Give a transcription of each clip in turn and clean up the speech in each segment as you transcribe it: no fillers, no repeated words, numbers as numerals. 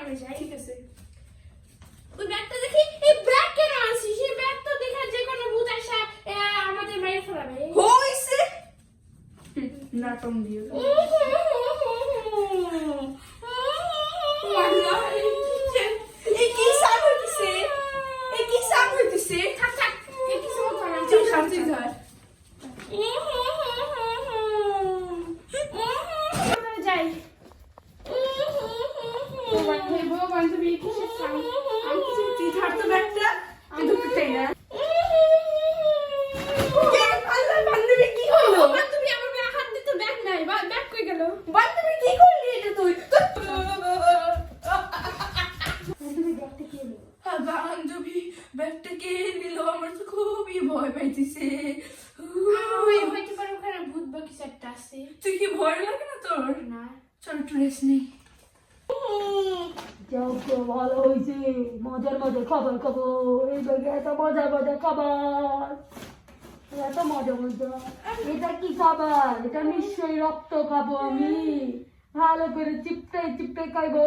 আমি যাই। ঠিক আছে। ওই ব্যাগটা দেখি, এই ব্যাগ কেন আনছিস? এই ব্যাগ তো দেখা যে কোনো ভূত আসা আমাদের মেরে ফেলাবে। হইছে নাটক দিও। এই কি সাউন্ড হইতেছে? এই কি সাউন্ড হইতেছে? থাক থাক, এই কিছু বলতে না। তুই ধর, তুই ধর। যাই। বান্ধবী কিসের sound? আমি কিছু তুই ধর তো ব্যাগটা। আমি ধরতে চাই না। আল্লাহ, বান্ধবী কি হলো? বান্ধবী আমার ব্যাগ হাত দিতে ব্যাগ নাই, ব্যাগ কই গেল? বান্ধবী কি করলি এটা তুই? বান্ধবী ব্যাগটা কি হলো? বান্ধবী ব্যাগটা কে নিল? আমার তো খুবই ভয় পাইতেছে। হইতে পারে ওখানে ভূত বা কিছু একটা আছে। তুই কি ভয় লাগে না তোর? না। চল একটু রেস্ট নেই। যাও তো ভালো হয়েছে, মজার মজার খাবার খাবো। এই জায়গায় এত মজার মজার খাবার, এত মজা মজা। এটা কি খাবার? এটা নিশ্চয়ই রক্ত খাবো আমি। ভালো করে চিপটাই চিপটাই খাইবো।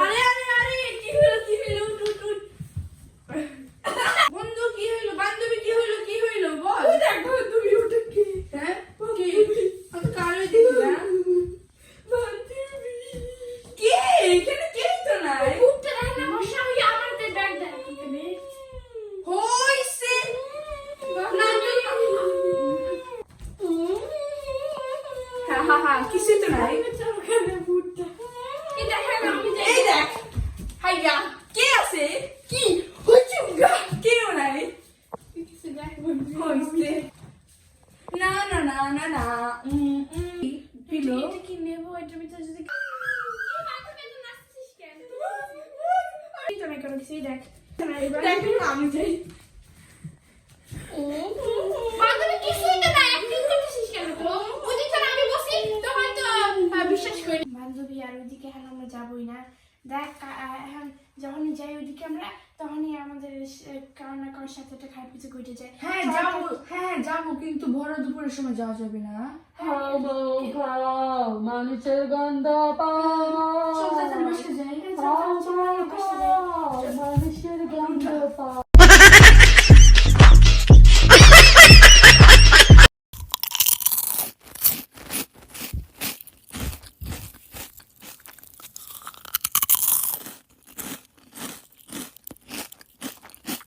আরে আরে আরে, কি হলো কি হলো? উঠ উঠ উঠ। বন্ধু কি হইলো? বান্ধবী কি হইলো? কি হইলো বল। দেখ বান্ধবী ওটা কি? হ্যাঁ কি? আমি কালো দেখি না। বান্ধবী কে? এখানে কেউ তো নাই। ভূতটা দেখে না বসা হইয়া আমাদের ব্যাগ দেয় এখানে। হইছে হা হা, কিছু তো নাই। ওখানে ভূতটা। এই দেখেন আমি যাই। এই দেখ হাইয়া, কে আছে? কি হইছে? কেউ নাই। কিছু দেখ হইছে না না না না না। পিলো এটা কি নেবো? এটার ভিতরে যদি বান্ধবী তো নাচছিস কেন? এটা না কেন কিছু দেখ। দেখ আমি যাই। বান্ধবী কিছুই তো না, অ্যাক্টিং করতেছিস কেন তো? ওদিকে আমি বসি তো হয়তো বিশ্বাস করি। বান্ধবী আর ওইদিকে এখন আমরা যাবোই না। দেখ এখন যখনই যাই ওইদিকে আমরা, তখনই আমাদের কারো না কারোর সাথে একটা খারাপ কিছু ঘটে যায়। হ্যাঁ যাবো, হ্যাঁ যাবো, কিন্তু ভরা দুপুরের সময় যাওয়া যাবে না। খাও বউ খাও, মানুষের গন্ধ পাও। চল তাড়াতাড়ি বসে যাই। খাও বউ খাও, মানুষের গন্ধ পাও।